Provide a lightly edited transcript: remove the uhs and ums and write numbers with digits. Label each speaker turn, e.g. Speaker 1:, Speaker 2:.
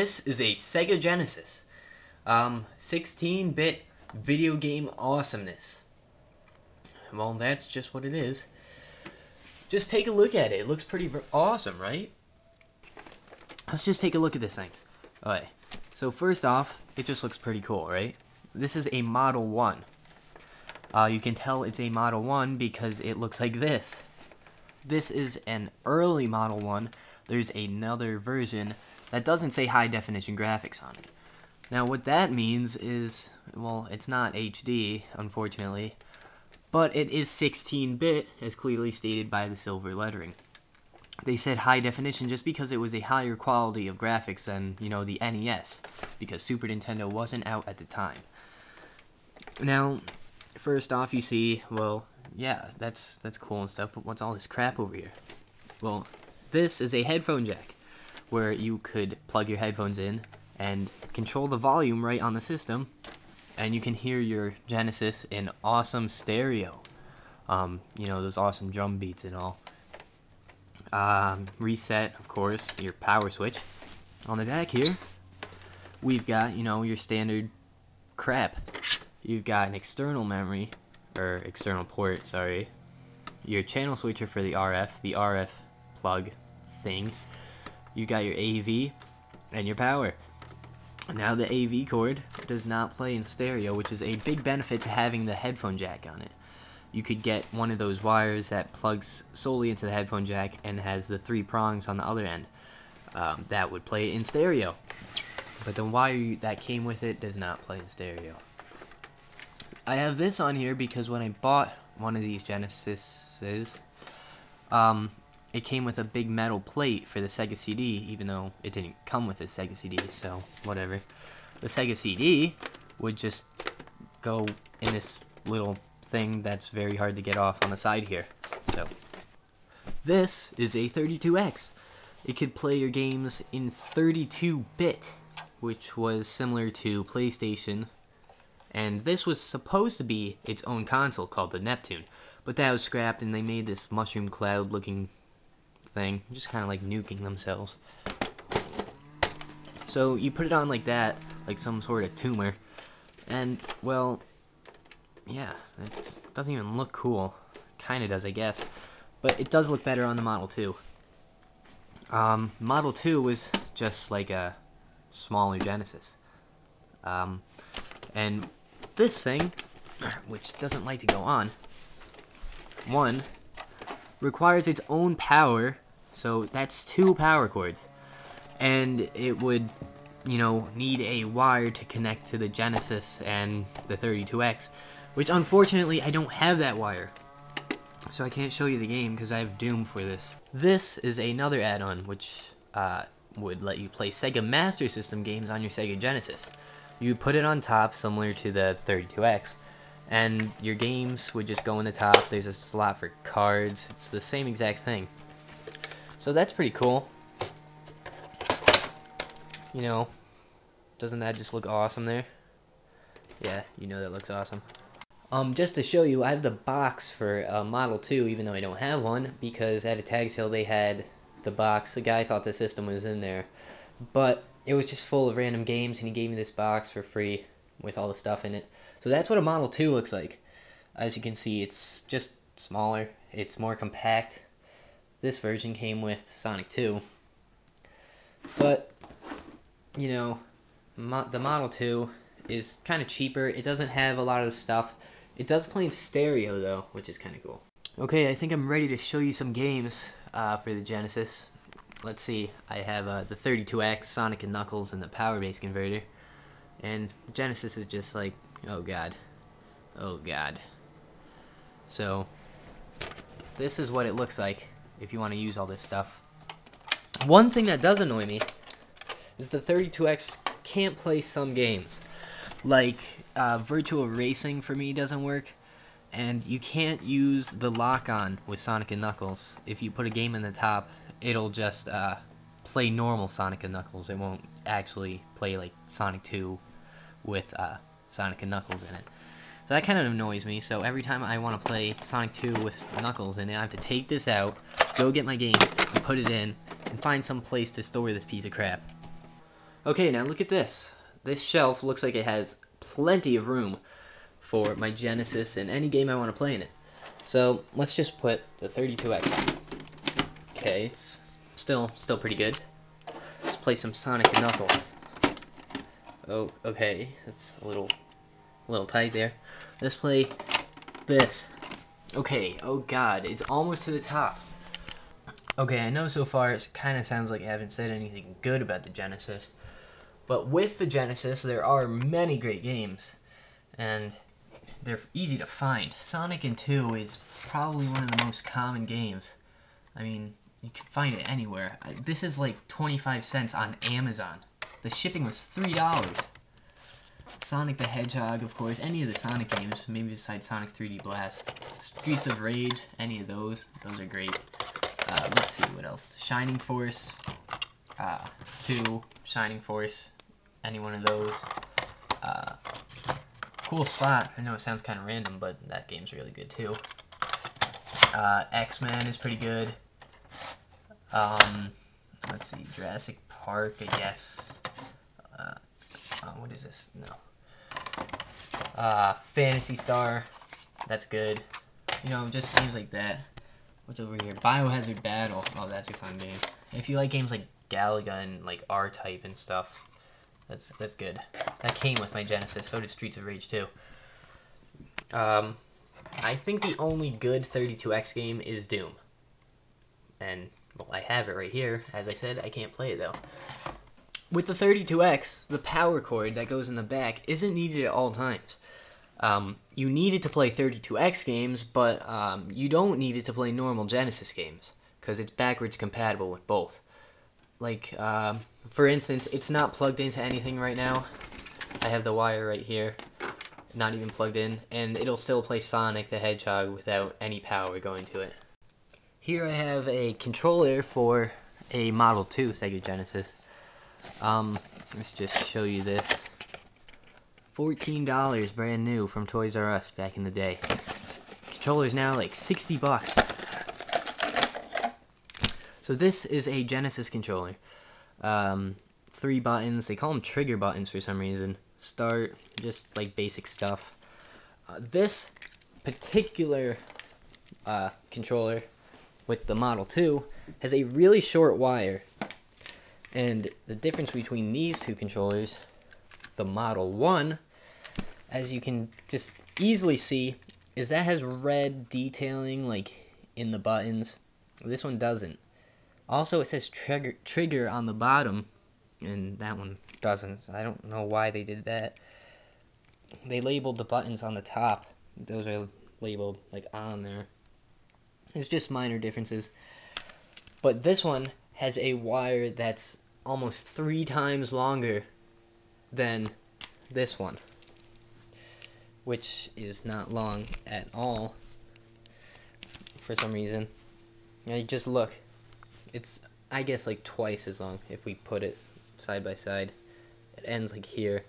Speaker 1: This is a Sega Genesis. 16-bit video game awesomeness. Well, that's just what it is. Just take a look at it. It looks pretty awesome, right? Let's just take a look at this thing. Alright, so first off, it just looks pretty cool, right? This is a Model 1. You can tell it's a Model 1 because it looks like this. This is an early Model 1. There's another version that doesn't say high definition graphics on it. Now what that means is, well, it's not HD, unfortunately, but it is 16-bit, as clearly stated by the silver lettering. They said high definition just because it was a higher quality of graphics than, you know, the NES, because Super Nintendo wasn't out at the time. Now, first off, you see, well, yeah, that's cool and stuff, but what's all this crap over here? Well, this is a headphone jack, where you could plug your headphones in and control the volume right on the system, and you can hear your Genesis in awesome stereo. You know, those awesome drum beats and all. Reset, of course, your power switch. On the back here, we've got, you know, your standard crap. You've got an external memory, or external port, sorry. Your channel switcher for the RF plug thing. You got your AV and your power. Now the AV cord does not play in stereo, which is a big benefit to having the headphone jack on it. You could get one of those wires that plugs solely into the headphone jack and has the 3 prongs on the other end. That would play in stereo. But the wire that came with it does not play in stereo. I have this on here because when I bought one of these Genesises, it came with a big metal plate for the Sega CD, even though it didn't come with a Sega CD, so whatever. The Sega CD would just go in this little thing that's very hard to get off on the side here. So this is a 32X. It could play your games in 32-bit, which was similar to PlayStation, and this was supposed to be its own console called the Neptune, but that was scrapped and they made this mushroom cloud looking thing, just kind of like nuking themselves. So you put it on like that, like some sort of tumor, and well, yeah, it doesn't even look cool. Kind of does, I guess, but it does look better on the Model 2. Model 2 was just like a smaller Genesis, and this thing, which doesn't like to go on, one, requires its own power, so that's 2 power cords, and it would, you know, need a wire to connect to the Genesis and the 32X, which unfortunately I don't have that wire, so I can't show you the game because I have Doom for this. This is another add-on which would let you play Sega Master System games on your Sega Genesis. You put it on top, similar to the 32X, and your games would just go in the top. There's a slot for cards. It's the same exact thing. So that's pretty cool. You know, doesn't that just look awesome there? Yeah, you know that looks awesome. Just to show you, I have the box for Model 2, even though I don't have one, because at a tag sale they had the box. The guy thought the system was in there, but it was just full of random games, and he gave me this box for free with all the stuff in it. So that's what a Model 2 looks like. As you can see, it's just smaller, it's more compact. This version came with Sonic 2. But, you know, the Model 2 is kind of cheaper. It doesn't have a lot of the stuff. It does play in stereo, though, which is kind of cool. Okay, I think I'm ready to show you some games for the Genesis. Let's see, I have the 32X, Sonic and Knuckles, and the power base converter. And the Genesis is just like, oh god. Oh god. So, this is what it looks like if you want to use all this stuff. One thing that does annoy me is the 32X can't play some games. Like, Virtual Racing for me doesn't work. And you can't use the lock-on with Sonic and Knuckles. If you put a game in the top, it'll just play normal Sonic and Knuckles. It won't actually play like Sonic 2 with Sonic and Knuckles in it. So that kind of annoys me. So every time I want to play Sonic 2 with Knuckles in it, I have to take this out, go get my game, and put it in, and find some place to store this piece of crap. Okay, now look at this. This shelf looks like it has plenty of room for my Genesis and any game I want to play in it. So let's just put the 32X. Okay, it's still pretty good. Let's play some Sonic and Knuckles. Oh, okay, that's a little tight there. Let's play this. Okay, oh god, it's almost to the top. Okay, I know so far it kind of sounds like I haven't said anything good about the Genesis, but with the Genesis there are many great games, and they're easy to find. Sonic and 2 is probably one of the most common games. I mean, you can find it anywhere. This is like 25 cents on Amazon. The shipping was $3. Sonic the Hedgehog, of course, any of the Sonic games, maybe besides Sonic 3D Blast. Streets of Rage, any of those are great. Let's see, what else? Shining Force, 2, Shining Force, any one of those. Cool Spot, I know it sounds kind of random, but that game's really good too. X-Men is pretty good. Let's see, Jurassic Park, I guess. What is this? No. Phantasy Star, that's good. You know, just games like that. What's over here? Biohazard Battle. Oh, that's a fun game. If you like games like Galaga and like R-Type and stuff, that's good. That came with my Genesis. So did Streets of Rage 2. I think the only good 32X game is Doom. And, well, I have it right here. As I said, I can't play it though. With the 32X, the power cord that goes in the back isn't needed at all times. You need it to play 32X games, but you don't need it to play normal Genesis games, because it's backwards compatible with both. Like, for instance, it's not plugged into anything right now. I have the wire right here, not even plugged in, and it'll still play Sonic the Hedgehog without any power going to it. Here I have a controller for a Model 2 Sega Genesis. Let's just show you this. $14 brand new from Toys R Us back in the day. Controller's now like 60 bucks. So this is a Genesis controller. 3 buttons, they call them trigger buttons for some reason. Start, just like basic stuff. This particular controller with the Model 2 has a really short wire. And the difference between these two controllers, the Model 1, as you can just easily see, is that has red detailing like in the buttons. This one doesn't. Also, it says trigger on the bottom, and that one doesn't. I don't know why they did that. They labeled the buttons on the top. Those are labeled like on there. It's just minor differences. But this one has a wire that's almost 3 times longer than this one, which is not long at all for some reason. Now you just look, it's I guess like twice as long if we put it side by side. It ends like here,